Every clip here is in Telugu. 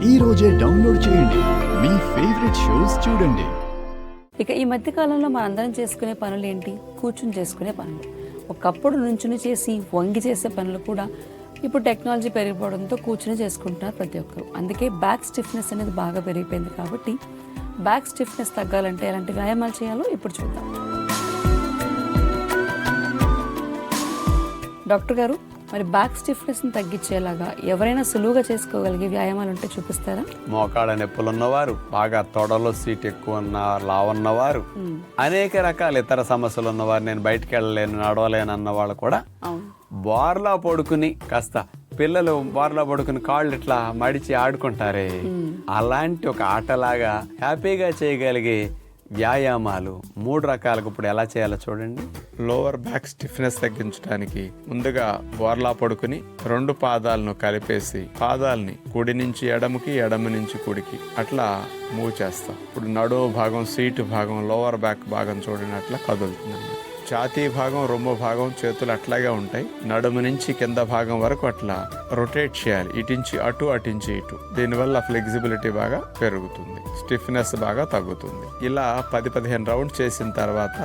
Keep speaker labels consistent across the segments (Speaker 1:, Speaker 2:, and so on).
Speaker 1: ఈ రోజే డౌన్లోడ్ చేయండి, మీ ఫేవరెట్ షోస్ చూడండి.
Speaker 2: ఇక ఈ మధ్య కాలంలో మనందరం చేసుకునే పనులు ఏంటి? కూర్చుని చేసుకునే పనులు. ఒకప్పుడు నుంచుని చేసి వంగి చేసే పనులు కూడా ఇప్పుడు టెక్నాలజీ పెరిగిపోవడంతో కూర్చుని చేసుకుంటున్నారు ప్రతి ఒక్కరు. అందుకే బ్యాక్ స్టిఫ్నెస్ అనేది బాగా పెరిగిపోయింది. కాబట్టి బ్యాక్ స్టిఫ్నెస్ తగ్గాలంటే ఎలాంటి వ్యాయామాలు చేయాలో ఇప్పుడు చూద్దాం. డాక్టర్ గారు, మరి బ్యాక్ స్టిఫ్నెస్ని తగ్గించేలాగా ఎవరైనా సులువుగా చేసుకోగలిగే వ్యాయామాలు ఉంటే చూపిస్తారా?
Speaker 3: మోకాళ్ళ నొప్పులు ఉన్నవారు, బాగా తొడలో సీట్ ఎక్కువ ఉన్న లావున్నవారు, అనేక రకాల ఇతర సమస్యలు ఉన్నవారు, నేను బయటికి వెళ్ళలేను నడవలేను అన్న వాళ్ళు కూడా బోర్లా పడుకుని కాస్త పిల్లలు బోర్లా పడుకుని కాళ్ళు ఇట్లా మడిచి ఆడుకుంటారే, అలాంటి ఒక ఆటలాగా హ్యాపీగా చేయగలిగే వ్యాయామాలు 3 రకాలకు ఇప్పుడు ఎలా చేయాలో చూడండి.
Speaker 4: లోవర్ బ్యాక్ స్టిఫ్నెస్ తగ్గించడానికి ముందుగా బోర్లా పడుకుని 2 పాదాలను కలిపేసి పాదాలని కుడి నుంచి ఎడమకి, ఎడమ నుంచి కుడికి అట్లా మూవ్ చేస్తాం. ఇప్పుడు నడుము భాగం, సీటు భాగం, లోవర్ బ్యాక్ భాగం చూడండి అట్లా కదులుతుంది. ఛాతీ భాగం, రొమ్ము భాగం, చేతులు అట్లాగే ఉంటాయి. నడుము నుంచి కింద భాగం వరకు అట్లా రొటేట్ చేయాలి, ఇటించి అటు అటించి ఇటు. దీనివల్ల ఫ్లెక్సిబిలిటీ బాగా పెరుగుతుంది, స్టిఫ్నెస్ బాగా తగ్గుతుంది. ఇలా 10-15 రౌండ్స్ చేసిన తర్వాత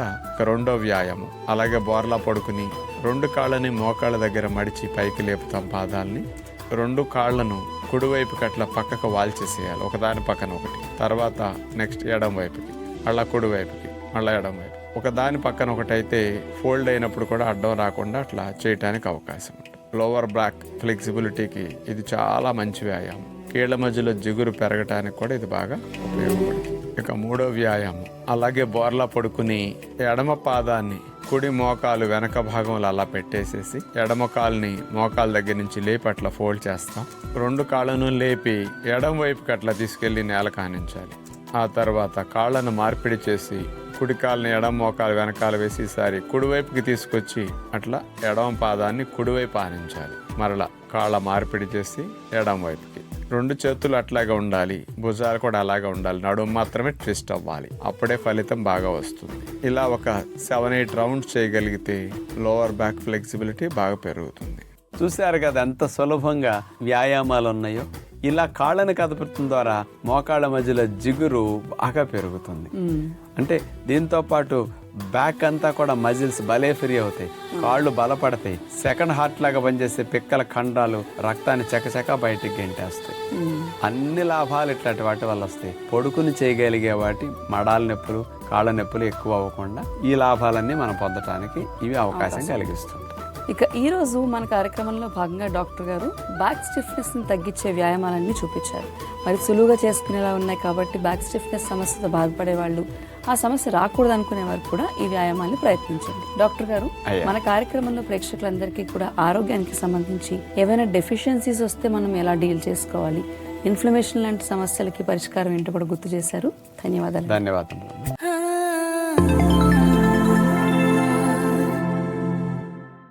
Speaker 4: రెండో వ్యాయామం అలాగే బోర్లా పడుకుని 2 కాళ్ళని మోకాళ్ళ దగ్గర మడిచి పైకి లేపుతాం పాదాలని. 2 కాళ్ళను కుడివైపుకి అట్లా పక్కకు వాల్చేసేయాలి, ఒకదాని పక్కన ఒకటి. తర్వాత నెక్స్ట్ ఎడం వైపుకి, అలా కుడివైపుకి, మళ్ళీ ఎడం వైపు. ఒకదాని పక్కన ఒకటైతే ఫోల్డ్ అయినప్పుడు కూడా అడ్డం రాకుండా అట్లా చేయటానికి అవకాశం ఉంటుంది. లోవర్ బ్యాక్ ఫ్లెక్సిబిలిటీకి ఇది చాలా మంచి వ్యాయామం. కీళ్ళ మధ్యలో జిగురు పెరగటానికి కూడా ఇది బాగా ఉపయోగపడుతుంది. ఇక 3వ వ్యాయామం అలాగే బోర్లా పడుకుని ఎడమ పాదాన్ని కుడి మోకాలు వెనక భాగంలో అలా పెట్టేసేసి ఎడమ కాలుని మోకాల దగ్గర నుంచి లేపి అట్లా ఫోల్డ్ చేస్తాం. 2 కాళ్ళను లేపి ఎడమ వైపుకి అట్లా తీసుకెళ్లి నేల కానించాలి. ఆ తర్వాత కాళ్ళను మార్పిడి చేసి కుడి కాళ్ళని ఎడమ మోకాలు వెనకాల వేసి ఈసారి కుడివైపుకి తీసుకొచ్చి అట్లా ఎడమ పాదాన్ని కుడివైపు ఆనించాలి. మరలా కాళ్ళ మార్పిడి చేసి ఎడమ వైపుకి. 2 చేతులు అట్లాగే ఉండాలి, భుజాలు కూడా అలాగే ఉండాలి, నడుము మాత్రమే ట్విస్ట్ అవ్వాలి, అప్పుడే ఫలితం బాగా వస్తుంది. ఇలా ఒక 7-8 రౌండ్స్ చేయగలిగితే లోవర్ బ్యాక్ ఫ్లెక్సిబిలిటీ బాగా పెరుగుతుంది.
Speaker 3: చూశారు కదా ఎంత సులభంగా వ్యాయామాలు ఉన్నాయో. ఇలా కాళ్ళని కదపడం ద్వారా మోకాళ్ళ మధ్యలో జిగురు బాగా పెరుగుతుంది. అంటే దీంతో పాటు బ్యాక్ అంతా కూడా మజిల్స్ భలే ఫ్రీ అవుతాయి, కాళ్ళు బలపడతాయి, సెకండ్ హార్ట్ లాగా పనిచేసే పిక్కల ఖండాలు రక్తాన్ని చకచక బయటికి గెంటేస్తాయి. అన్ని లాభాలు ఇట్లాంటి వాటి వల్ల వస్తాయి. పొడుకుని చేయగలిగే వాటి మడాల నొప్పులు, కాళ్ళ నొప్పులు ఎక్కువ అవ్వకుండా ఈ లాభాలన్నీ మనం పొందడానికి ఇవి అవకాశం కలిగిస్తుంది.
Speaker 2: ఇక ఈరోజు మన కార్యక్రమంలో భాగంగా డాక్టర్ గారు బ్యాక్ స్టిఫ్నెస్ని తగ్గించే వ్యాయామాలన్నీ చూపించారు. మరి సులువుగా చేసుకునేలా ఉన్నాయి కాబట్టి బ్యాక్ స్టిఫ్నెస్ సమస్యతో బాధపడే వాళ్ళు, ఆ సమస్య రాకూడదు అనుకునే వారు కూడా ఈ వ్యాయామాన్ని ప్రయత్నించండి. డాక్టర్ గారు, మన కార్యక్రమంలో ప్రేక్షకులందరికీ కూడా ఆరోగ్యానికి సంబంధించి ఏవైనా డెఫిషియన్సీస్ వస్తే మనం ఎలా డీల్ చేసుకోవాలి, ఇన్ఫ్లమేషన్ లాంటి సమస్యలకి పరిష్కారం ఏంటో కూడా గుర్తు చేశారు. ధన్యవాదాలు.
Speaker 3: ధన్యవాదాలు.